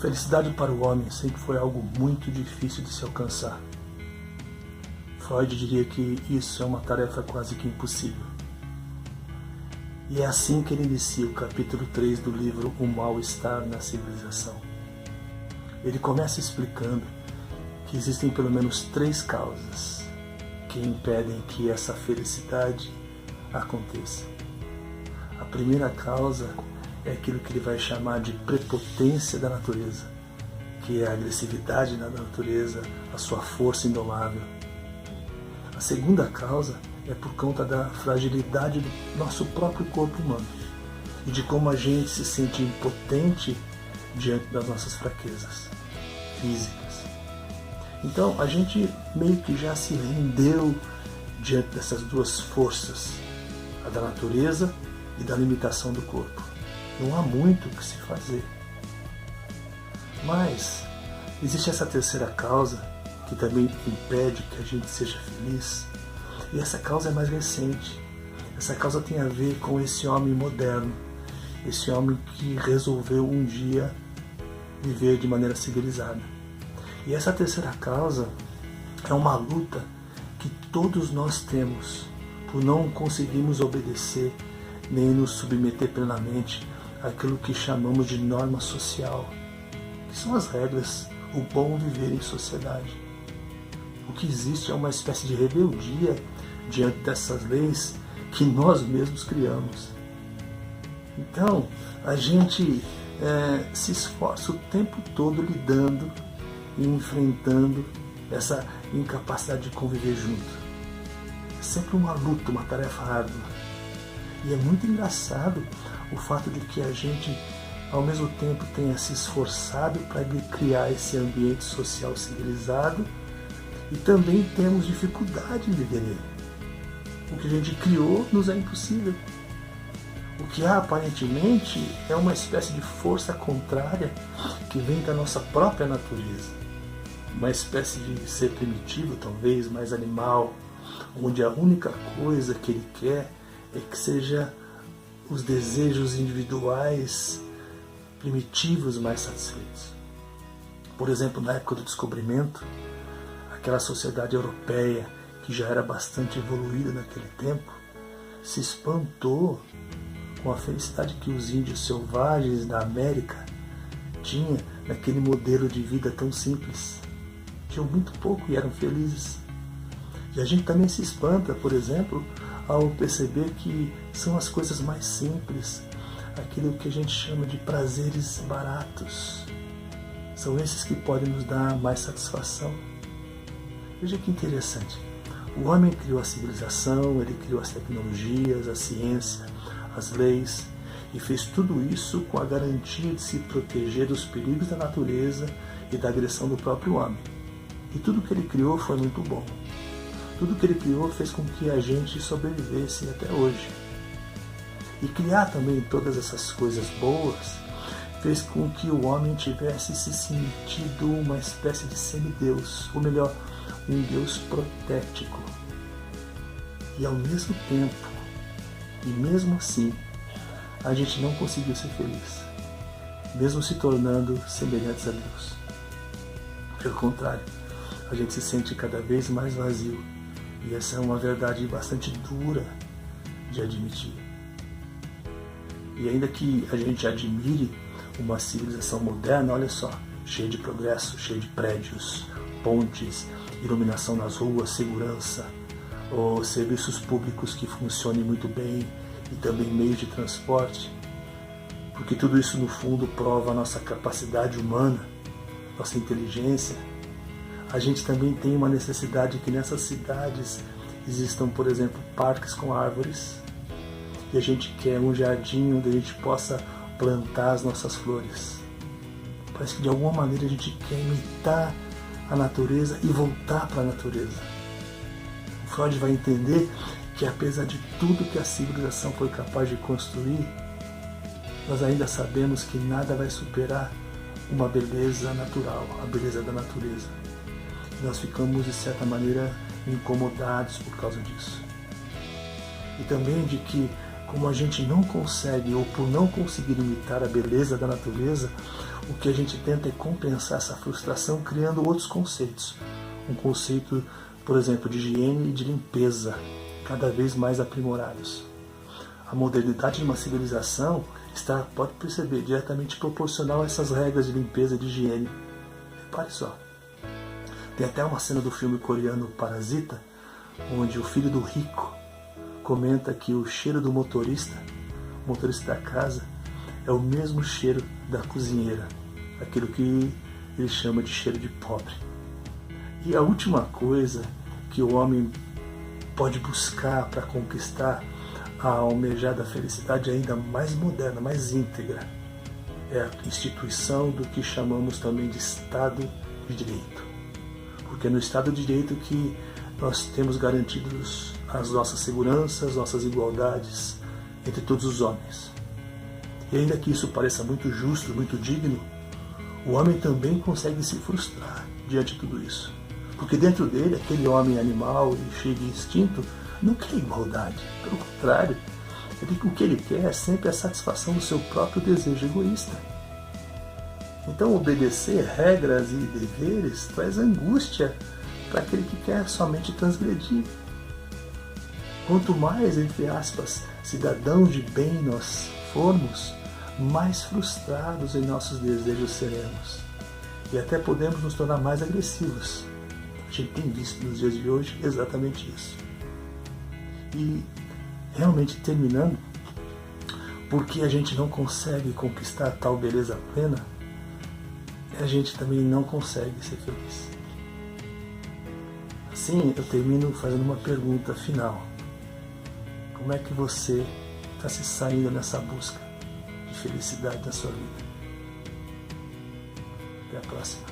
felicidade para o homem sempre foi algo muito difícil de se alcançar. Freud diria que isso é uma tarefa quase que impossível. E é assim que ele inicia o capítulo 3 do livro O Mal-Estar na Civilização. Ele começa explicando que existem pelo menos 3 causas que impedem que essa felicidade aconteça. A primeira causa é aquilo que ele vai chamar de prepotência da natureza, que é a agressividade da natureza, a sua força indomável. A segunda causa é por conta da fragilidade do nosso próprio corpo humano e de como a gente se sente impotente diante das nossas fraquezas físicas. Então a gente meio que já se rendeu diante dessas 2 forças, a da natureza e da limitação do corpo. Não há muito o que se fazer. Mas existe essa terceira causa que também impede que a gente seja feliz. E essa causa é mais recente. Essa causa tem a ver com esse homem moderno, esse homem que resolveu um dia viver de maneira civilizada. E essa terceira causa é uma luta que todos nós temos por não conseguirmos obedecer nem nos submeter plenamente àquilo que chamamos de norma social, que são as regras, o bom viver em sociedade. O que existe é uma espécie de rebeldia diante dessas leis que nós mesmos criamos. Então, a gente se esforça o tempo todo lidando e enfrentando essa incapacidade de conviver junto. É sempre uma luta, uma tarefa árdua. E é muito engraçado o fato de que a gente, ao mesmo tempo, tenha se esforçado para criar esse ambiente social civilizado e também temos dificuldade em viver nele. O que a gente criou nos é impossível. O que há aparentemente é uma espécie de força contrária que vem da nossa própria natureza. Uma espécie de ser primitivo, talvez, mais animal, onde a única coisa que ele quer é que seja os desejos individuais primitivos mais satisfeitos. Por exemplo, na época do descobrimento, aquela sociedade europeia que já era bastante evoluída naquele tempo, se espantou com a felicidade que os índios selvagens da América tinham naquele modelo de vida tão simples. Tinham muito pouco e eram felizes. E a gente também se espanta, por exemplo, ao perceber que são as coisas mais simples, aquilo que a gente chama de prazeres baratos. São esses que podem nos dar mais satisfação. Veja que interessante. O homem criou a civilização, ele criou as tecnologias, a ciência, as leis, e fez tudo isso com a garantia de se proteger dos perigos da natureza e da agressão do próprio homem. E tudo que ele criou foi muito bom. Tudo que ele criou fez com que a gente sobrevivesse até hoje. E criar também todas essas coisas boas fez com que o homem tivesse se sentido uma espécie de semideus, ou melhor, um Deus protético. E ao mesmo tempo, e mesmo assim, a gente não conseguiu ser feliz, mesmo se tornando semelhantes a Deus. Pelo contrário, a gente se sente cada vez mais vazio, e essa é uma verdade bastante dura de admitir. E ainda que a gente admire uma civilização moderna, olha só, cheia de progresso, cheia de prédios, pontes, iluminação nas ruas, segurança, ou serviços públicos que funcionem muito bem e também meios de transporte, porque tudo isso no fundo prova a nossa capacidade humana, nossa inteligência. A gente também tem uma necessidade que nessas cidades existam, por exemplo, parques com árvores, e a gente quer um jardim onde a gente possa plantar as nossas flores. Parece que de alguma maneira a gente quer imitar a natureza e voltar para a natureza. O Freud vai entender que apesar de tudo que a civilização foi capaz de construir, nós ainda sabemos que nada vai superar uma beleza natural, a beleza da natureza. E nós ficamos, de certa maneira, incomodados por causa disso. E também de que, como a gente não consegue, ou por não conseguir imitar a beleza da natureza, o que a gente tenta é compensar essa frustração criando outros conceitos. Um conceito, por exemplo, de higiene e de limpeza, cada vez mais aprimorados. A modernidade de uma civilização está, pode perceber, diretamente proporcional a essas regras de limpeza e de higiene. Repare só. Tem até uma cena do filme coreano Parasita, onde o filho do rico comenta que o cheiro do motorista da casa, é o mesmo cheiro da cozinheira, aquilo que ele chama de cheiro de pobre. E a última coisa que o homem pode buscar para conquistar a almejada felicidade ainda mais moderna, mais íntegra, é a instituição do que chamamos também de Estado de Direito. Porque é no Estado de Direito que nós temos garantidos as nossas seguranças, nossas igualdades entre todos os homens. E ainda que isso pareça muito justo, muito digno, o homem também consegue se frustrar diante de tudo isso. Porque dentro dele, aquele homem animal e cheio de instinto não quer igualdade. Pelo contrário, o que ele quer é sempre a satisfação do seu próprio desejo egoísta. Então obedecer regras e deveres traz angústia para aquele que quer somente transgredir. Quanto mais, entre aspas, cidadãos de bem nós formos, mais frustrados em nossos desejos seremos. E até podemos nos tornar mais agressivos. A gente tem visto nos dias de hoje exatamente isso. E realmente terminando, porque a gente não consegue conquistar tal beleza plena, a gente também não consegue ser feliz. Assim, eu termino fazendo uma pergunta final. Como é que você está se saindo nessa busca de felicidade na sua vida? Até a próxima.